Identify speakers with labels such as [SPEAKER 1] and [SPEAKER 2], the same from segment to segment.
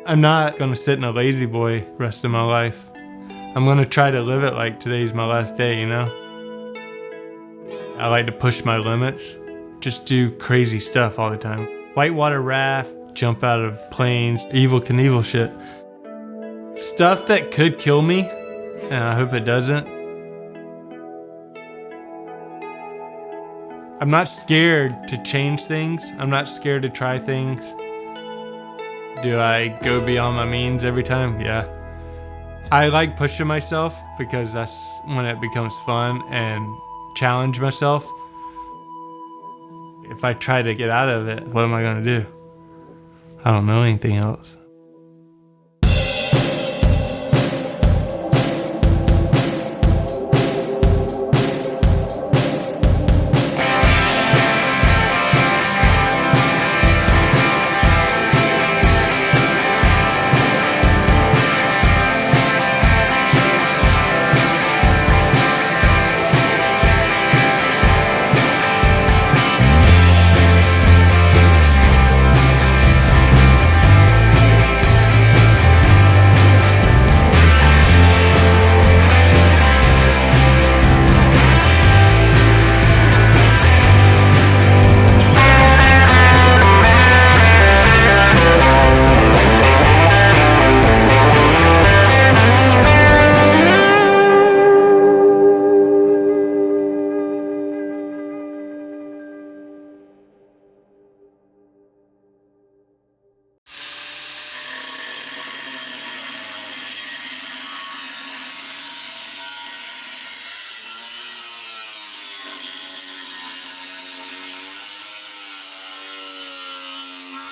[SPEAKER 1] I'm not gonna sit in a lazy boy rest of my life. I'm gonna try to live it like today's my last day, you know? I like to push my limits, just do crazy stuff all the time. Whitewater raft, jump out of planes, Evel Knievel shit. Stuff that could kill me, and I hope it doesn't. I'm not scared to change things. I'm not scared to try things. Do I go beyond my means every time? Yeah. I like pushing myself because that's when it becomes fun and challenge myself. If I try to get out of it, what am I gonna do? I don't know anything else.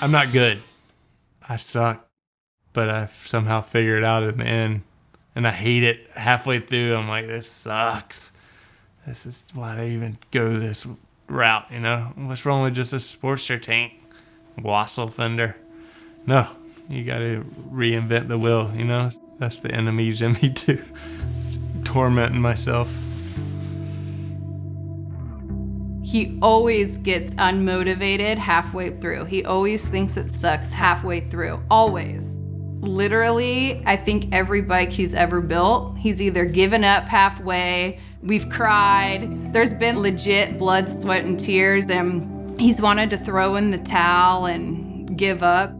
[SPEAKER 1] I'm not good. I suck, but I somehow figure it out in the end. And I hate it halfway through. I'm like, this sucks. This is why I even go this route, you know? What's wrong with just a Sportster tank? Wassel fender. No, you gotta reinvent the wheel, you know? That's the enemies in me too. Tormenting myself.
[SPEAKER 2] He always gets unmotivated halfway through. He always thinks it sucks halfway through, always. Literally, I think every bike he's ever built, he's either given up halfway, we've cried, there's been legit blood, sweat, and tears, and he's wanted to throw in the towel and give up.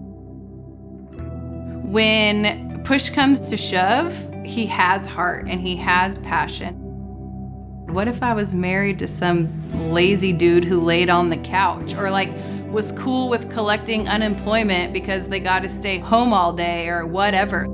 [SPEAKER 2] When push comes to shove, he has heart and he has passion. What if I was married to some lazy dude who laid on the couch or like was cool with collecting unemployment because they got to stay home all day or whatever?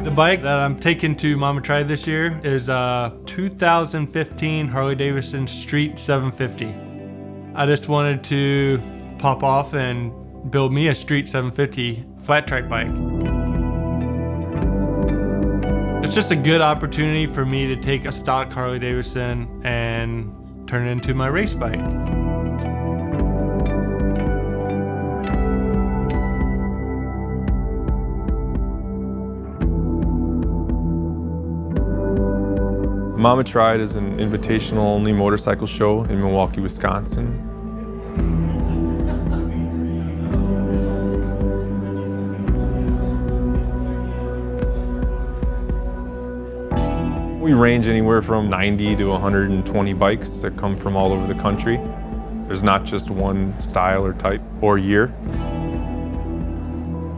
[SPEAKER 1] The bike that I'm taking to Mama Tried this year is a 2015 Harley-Davidson Street 750. I just wanted to pop off and build me a Street 750 flat track bike. It's just a good opportunity for me to take a stock Harley-Davidson and turn it into my race bike.
[SPEAKER 3] Mama Tried is an invitational-only motorcycle show in Milwaukee, Wisconsin. We range anywhere from 90 to 120 bikes that come from all over the country. There's not just one style or type or year.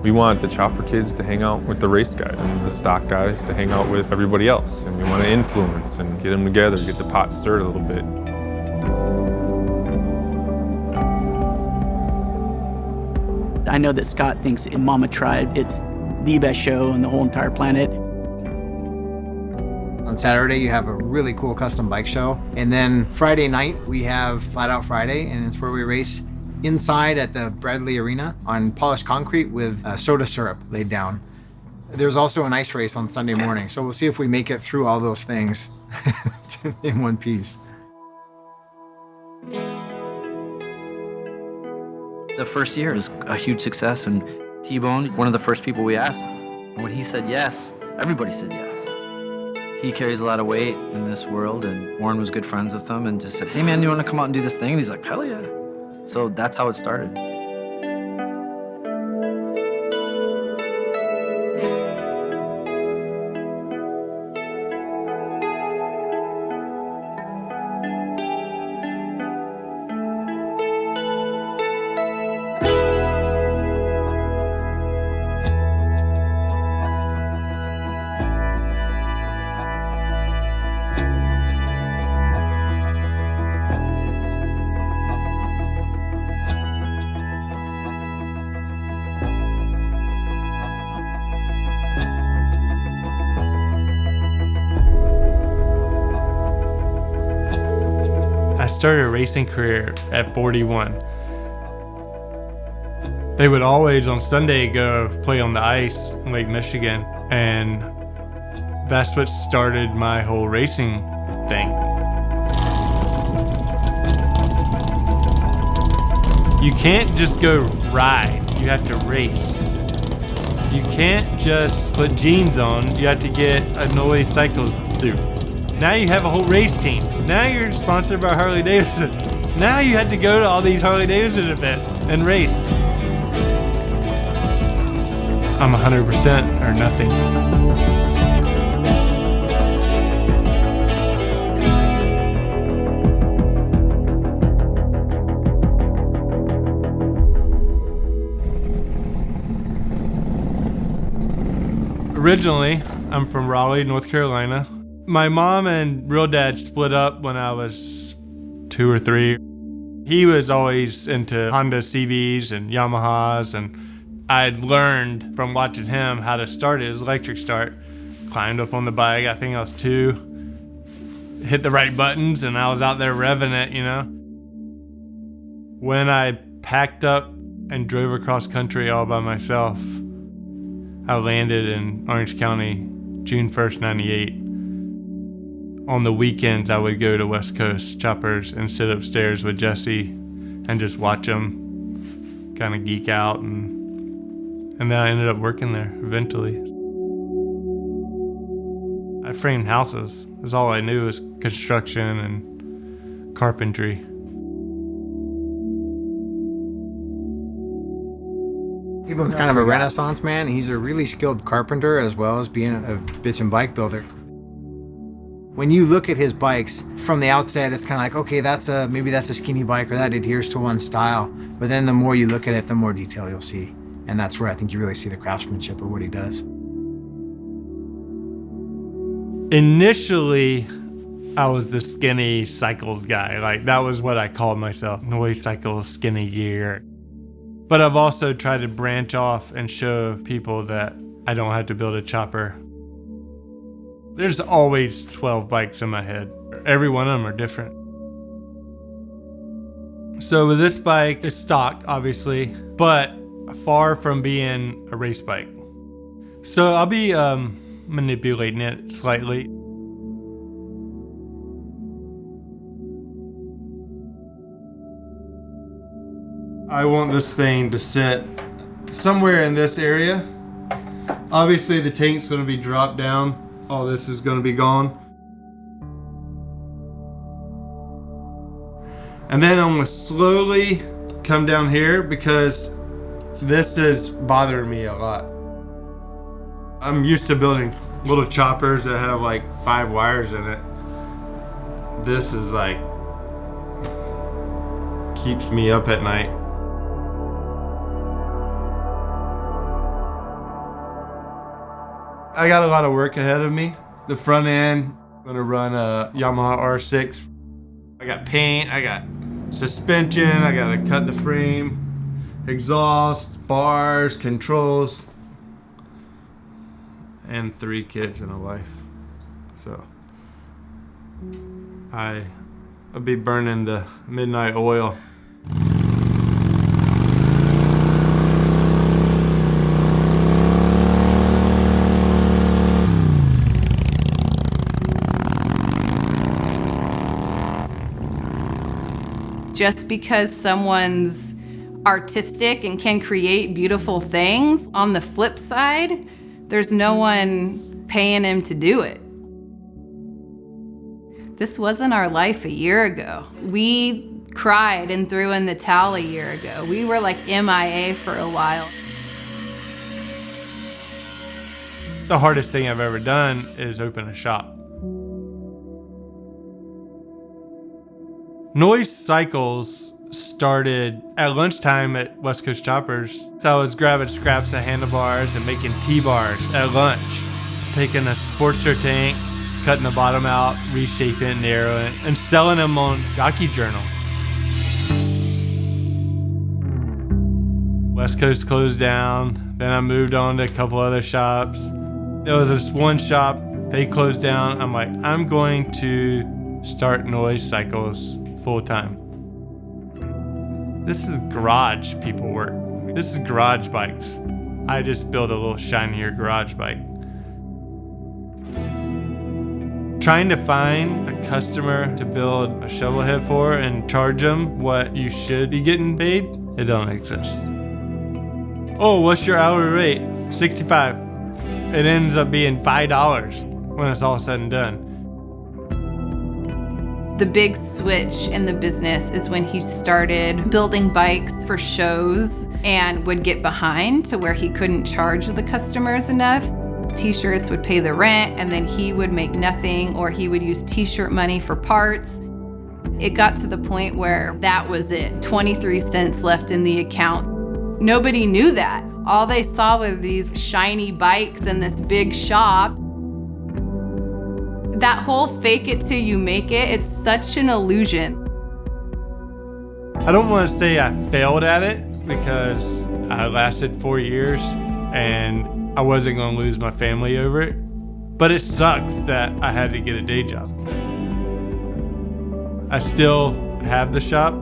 [SPEAKER 3] We want the chopper kids to hang out with the race guys and the stock guys to hang out with everybody else. And we want to influence and get them together, get the pot stirred a little bit.
[SPEAKER 4] I know that Scott thinks in Mama Tried it's the best show on the whole entire planet.
[SPEAKER 5] On Saturday, you have a really cool custom bike show. And then Friday night, we have Flat Out Friday, and it's where we race inside at the Bradley Arena on polished concrete with soda syrup laid down. There's also an ice race on Sunday morning, so we'll see if we make it through all those things in one piece.
[SPEAKER 6] The first year was a huge success, and T-Bone is one of the first people we asked. When he said yes, everybody said yes. He carries a lot of weight in this world, and Warren was good friends with him and just said, hey man, you want to come out and do this thing? And he's like, hell yeah. So that's how it started.
[SPEAKER 1] I started a racing career at 41. They would always on Sunday go play on the ice in Lake Michigan, and that's what started my whole racing thing. You can't just go ride, you have to race. You can't just put jeans on, you have to get a noise cycles suit. Now you have a whole race team. Now you're sponsored by Harley-Davidson. Now you had to go to all these Harley-Davidson events and race. I'm 100% or nothing. Originally, I'm from Raleigh, North Carolina. My mom and real dad split up when I was 2 or 3. He was always into Honda CVs and Yamahas, and I'd learned from watching him how to start it. It was electric start. Climbed up on the bike, I think I was 2. Hit the right buttons and I was out there revving it, you know. When I packed up and drove across country all by myself, I landed in Orange County, June 1st, 98. On the weekends, I would go to West Coast Choppers and sit upstairs with Jesse and just watch them kind of geek out. And then I ended up working there eventually. I framed houses. That's all I knew was construction and carpentry.
[SPEAKER 5] Ebon's kind of a renaissance man. He's a really skilled carpenter as well as being a bitch and bike builder. When you look at his bikes from the outset, it's kind of like, okay, maybe that's a skinny bike or that adheres to one style. But then the more you look at it, the more detail you'll see. And that's where I think you really see the craftsmanship of what he does.
[SPEAKER 1] Initially, I was the skinny cycles guy. Like, that was what I called myself, noise cycles, skinny gear. But I've also tried to branch off and show people that I don't have to build a chopper. There's always 12 bikes in my head. Every one of them are different. So with this bike, it's stock, obviously, but far from being a race bike. So I'll be manipulating it slightly. I want this thing to sit somewhere in this area. Obviously the tank's gonna be dropped down. All this is gonna be gone. And then I'm gonna slowly come down here because this is bothering me a lot. I'm used to building little choppers that have like 5 wires in it. This is like, keeps me up at night. I got a lot of work ahead of me. The front end, I'm gonna run a Yamaha R6. I got paint, I got suspension, I gotta cut the frame, exhaust, bars, controls, and 3 kids and a wife. So I'll be burning the midnight oil.
[SPEAKER 2] Just because someone's artistic and can create beautiful things, on the flip side, There's no one paying him to do it. This wasn't our life a year ago. We cried and threw in the towel a year ago. We were like MIA for a while.
[SPEAKER 1] The hardest thing I've ever done is open a shop. Noise Cycles started at lunchtime at West Coast Choppers. So I was grabbing scraps of handlebars and making T-bars at lunch. Taking a Sportster tank, cutting the bottom out, reshaping it, narrowing it, and selling them on Jockey Journal. West Coast closed down. Then I moved on to a couple other shops. There was this one shop, they closed down. I'm like, I'm going to start Noise Cycles full time. This is garage people work. This is garage bikes. I just built a little shinier garage bike. Trying to find a customer to build a shovel head for and charge them what you should be getting paid, it don't exist. Oh, what's your hourly rate? $65. It ends up being $5 when it's all said and done.
[SPEAKER 2] The big switch in the business is when he started building bikes for shows and would get behind to where he couldn't charge the customers enough. T-shirts would pay the rent and then he would make nothing, or he would use t-shirt money for parts. It got to the point where that was it. 23 cents left in the account. Nobody knew that. All they saw were these shiny bikes in this big shop. That whole fake it till you make it, it's such an illusion.
[SPEAKER 1] I don't want to say I failed at it because I lasted 4 years and I wasn't going to lose my family over it. But it sucks that I had to get a day job. I still have the shop,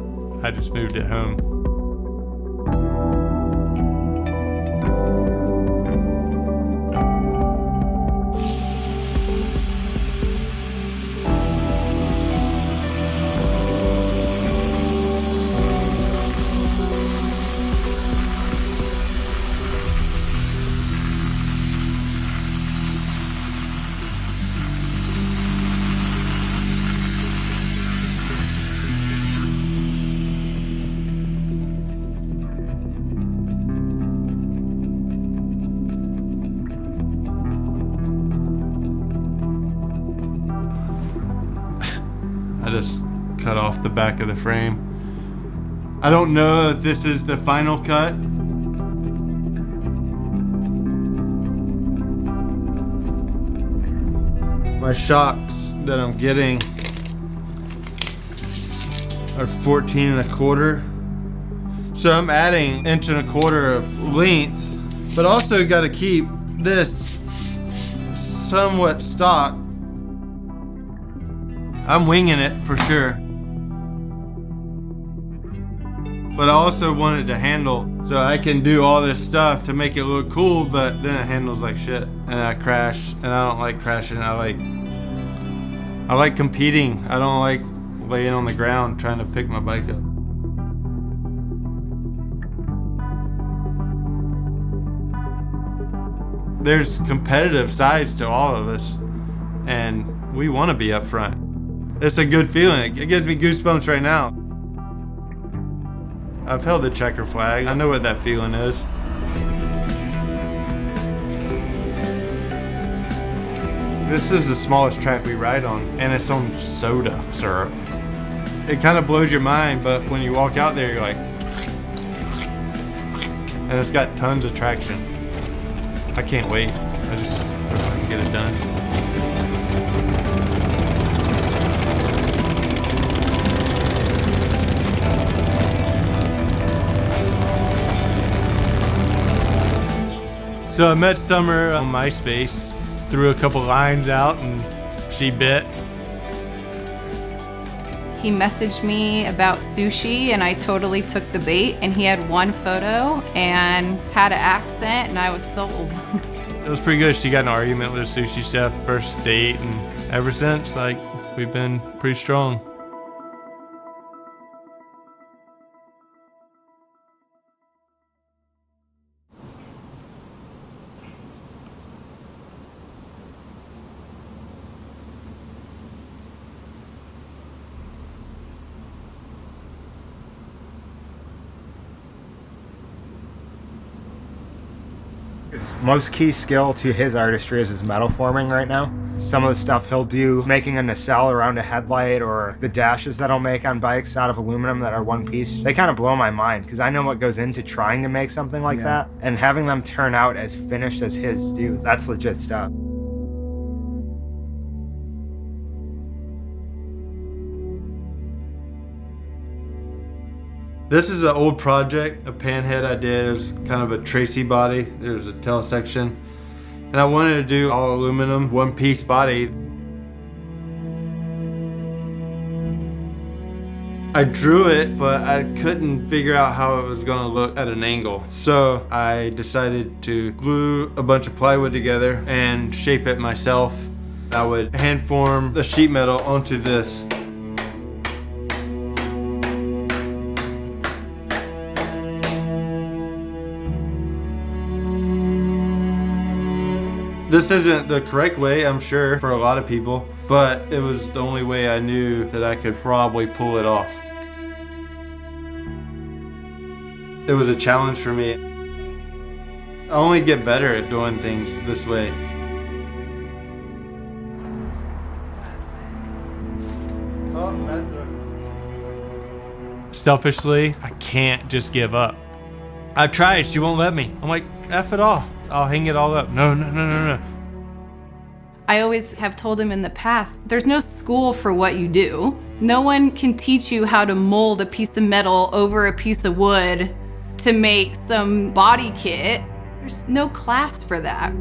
[SPEAKER 1] I just moved it home. I just cut off the back of the frame. I don't know if this is the final cut. My shocks that I'm getting are 14 1/4. So I'm adding 1 1/4 of length, but also got to keep this somewhat stock. I'm winging it for sure. But I also wanted to handle so I can do all this stuff to make it look cool, but then it handles like shit. And I crash, and I don't like crashing. I like competing. I don't like laying on the ground trying to pick my bike up. There's competitive sides to all of us, and we want to be up front. It's a good feeling. It gives me goosebumps right now. I've held the checker flag. I know what that feeling is. This is the smallest track we ride on, and it's on soda syrup. It kind of blows your mind, but when you walk out there, you're like, and it's got tons of traction. I can't wait. I just hope I can get it done. So I met Summer on MySpace, threw a couple lines out, and she bit.
[SPEAKER 2] He messaged me about sushi and I totally took the bait, and he had one photo and had an accent and I was sold.
[SPEAKER 1] It was pretty good. She got in an argument with a sushi chef first date, and ever since, like, we've been pretty strong.
[SPEAKER 7] His most key skill to his artistry is his metal forming right now. Some of the stuff he'll do, making a nacelle around a headlight, or the dashes that he'll make on bikes out of aluminum that are one piece, they kind of blow my mind because I know what goes into trying to make something like that, and having them turn out as finished as his do, that's legit stuff.
[SPEAKER 1] This is an old project, a panhead I did. It was kind of a Tracy body. There's a tail section. And I wanted to do all aluminum, one piece body. I drew it, but I couldn't figure out how it was gonna look at an angle. So I decided to glue a bunch of plywood together and shape it myself. I would hand form the sheet metal onto this. This isn't the correct way, I'm sure, for a lot of people, but it was the only way I knew that I could probably pull it off. It was a challenge for me. I only get better at doing things this way. Selfishly, I can't just give up. I've tried, she won't let me. I'm like, F it all. I'll hang it all up. No.
[SPEAKER 2] I always have told him in the past, there's no school for what you do. No one can teach you how to mold a piece of metal over a piece of wood to make some body kit. There's no class for that.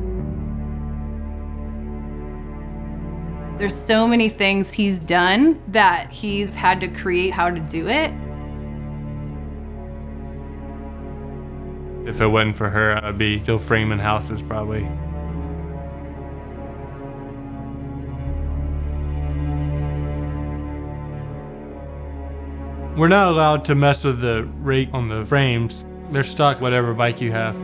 [SPEAKER 2] There's so many things he's done that he's had to create how to do it.
[SPEAKER 1] If it wasn't for her, I'd be still framing houses probably. We're not allowed to mess with the rake on the frames. They're stuck whatever bike you have.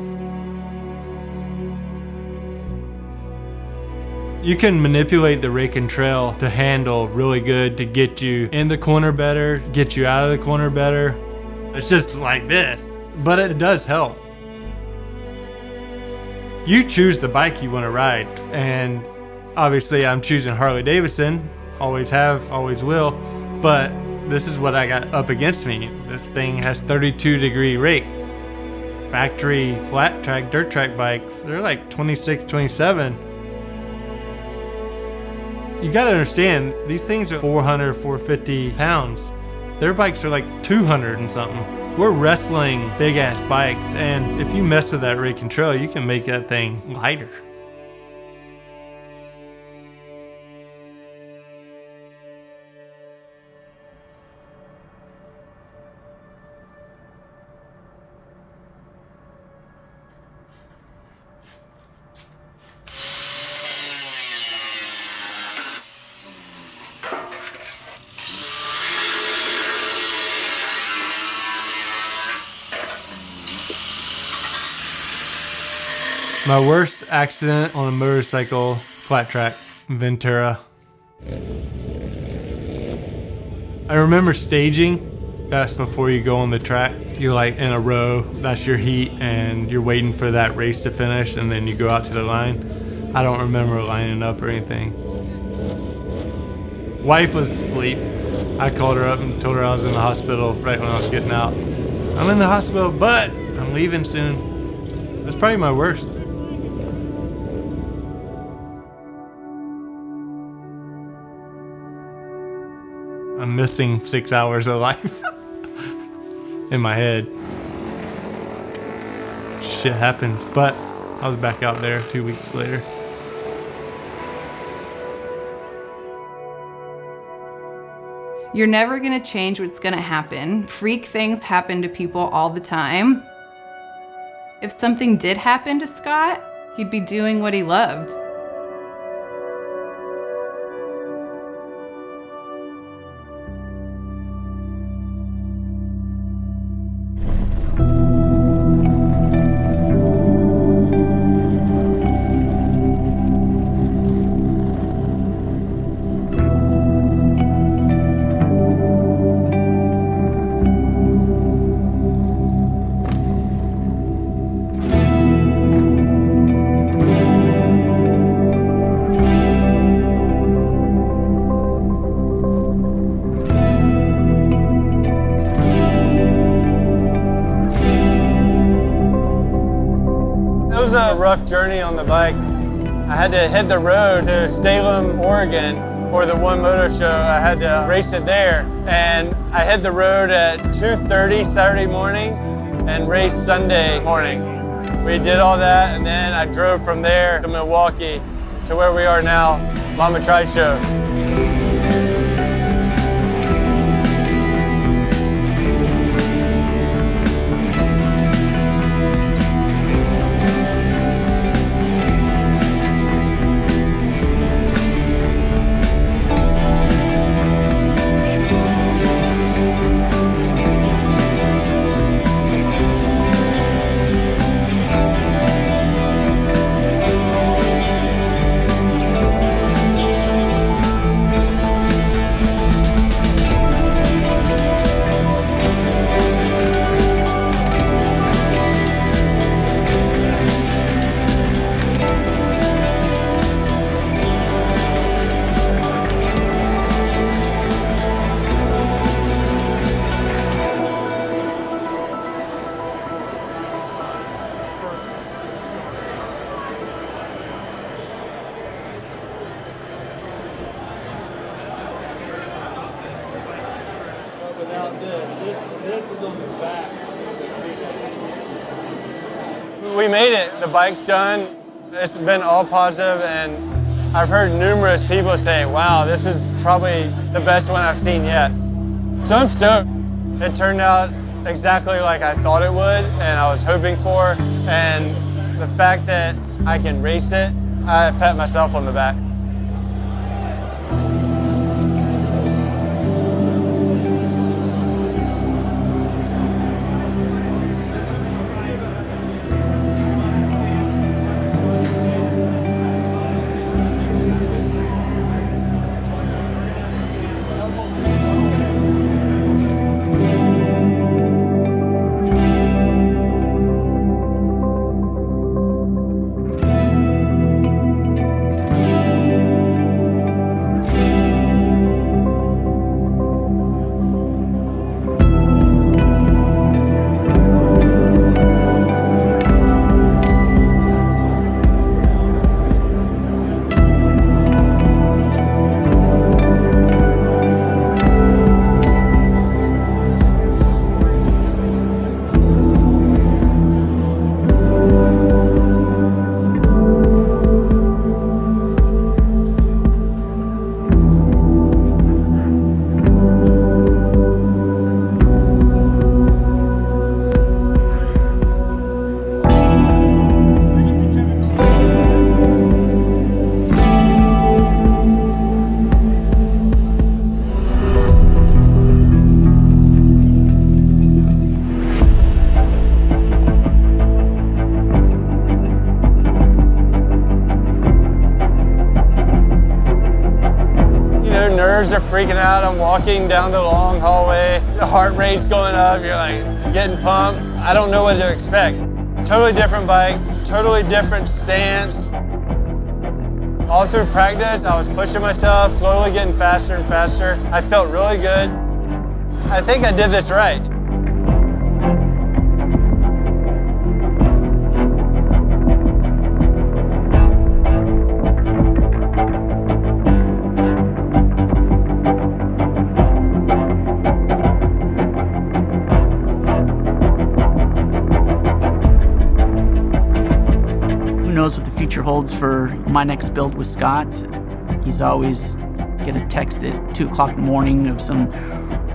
[SPEAKER 1] You can manipulate the rake and trail to handle really good to get you in the corner better, get you out of the corner better. It's just like this, but it does help. You choose the bike you want to ride, and obviously I'm choosing Harley-Davidson, always have, always will, but this is what I got up against me. This thing has 32-degree rake. Factory flat track, dirt track bikes, they're like 26, 27. You gotta understand, these things are 400, 450 pounds. Their bikes are like 200 and something. We're wrestling big ass bikes, and if you mess with that rake and trail, you can make that thing lighter. My worst accident on a motorcycle, flat track, Ventura. I remember staging. That's before you go on the track. You're like in a row, that's your heat, and you're waiting for that race to finish, and then you go out to the line. I don't remember lining up or anything. Wife was asleep. I called her up and told her I was in the hospital right when I was getting out. I'm in the hospital, but I'm leaving soon. That's probably my worst. I'm missing 6 hours of life in my head. Shit happened, but I was back out there 2 weeks later.
[SPEAKER 2] You're never gonna change what's gonna happen. Freak things happen to people all the time. If something did happen to Scott, he'd be doing what he loved.
[SPEAKER 8] rough journey on the bike. I had to hit the road to Salem, Oregon for the One Moto Show. I had to race it there. And I hit the road at 2:30 Saturday morning and raced Sunday morning. We did all that, and then I drove from there to Milwaukee to where we are now, Mama Tried Show. We made it. The bike's done. It's been all positive, and I've heard numerous people say, wow, this is probably the best one I've seen yet. So I'm stoked. It turned out exactly like I thought it would and I was hoping for, and the fact that I can race it, I pat myself on the back. Nerves are freaking out. I'm walking down the long hallway. The heart rate's going up. You're like getting pumped. I don't know what to expect. Totally different bike, totally different stance. All through practice, I was pushing myself, slowly getting faster and faster. I felt really good. I think I did this right.
[SPEAKER 4] Knows what the future holds for my next build with Scott. He's always get a text at 2 o'clock in the morning of some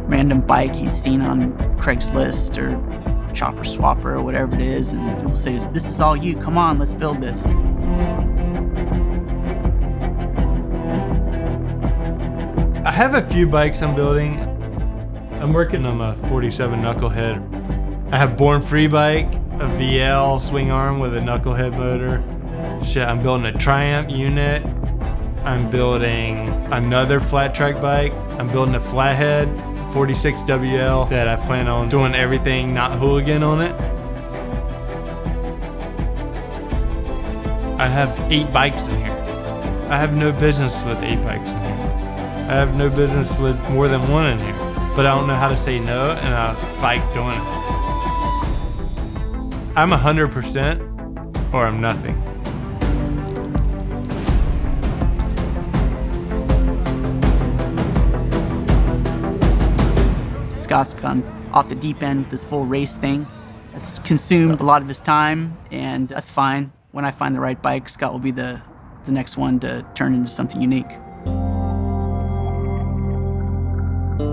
[SPEAKER 4] random bike he's seen on Craigslist or Chopper Swapper or whatever it is, and he'll say, "This is all you, come on, let's build this."
[SPEAKER 1] I have a few bikes I'm building. I'm working on a 47 Knucklehead. I have Born Free bike, a VL swing arm with a Knucklehead motor. Shit, I'm building a Triumph unit. I'm building another flat track bike. I'm building a flathead 46 WL that I plan on doing everything not hooligan on it. I have 8 bikes in here. I have no business with 8 bikes in here. I have no business with more than 1 in here. But I don't know how to say no, and I like doing it. I'm 100% or I'm nothing.
[SPEAKER 4] Scott's gone off the deep end with this full race thing. It's consumed a lot of his time, and that's fine. When I find the right bike, Scott will be the next one to turn into something unique.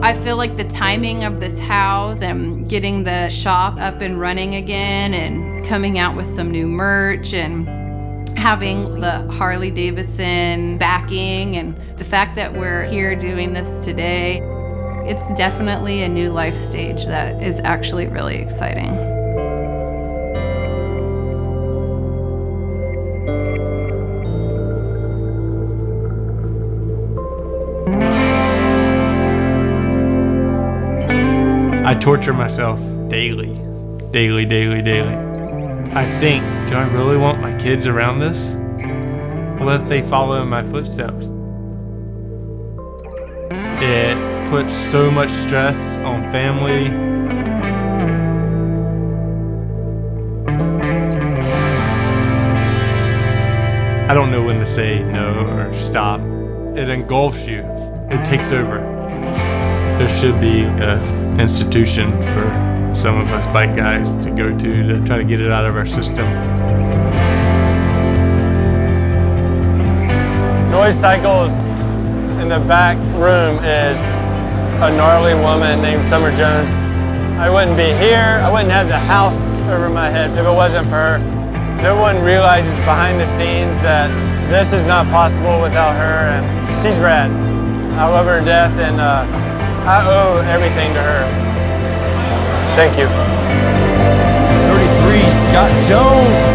[SPEAKER 2] I feel like the timing of this house and getting the shop up and running again and coming out with some new merch and having the Harley-Davidson backing and the fact that we're here doing this today, it's definitely a new life stage that is actually really exciting.
[SPEAKER 1] I torture myself daily. I think, do I really want my kids around this? What if they follow in my footsteps? It puts so much stress on family. I don't know when to say no or stop. It engulfs you. It takes over. There should be an institution for some of us bike guys to go to try to get it out of our system.
[SPEAKER 8] Noise Cycles in the back room is a gnarly woman named Summer Jones. I wouldn't be here, I wouldn't have the house over my head if it wasn't for her. No one realizes behind the scenes that this is not possible without her, and she's rad. I love her to death, and I owe everything to her. Thank you.
[SPEAKER 9] 33, Scott Jones.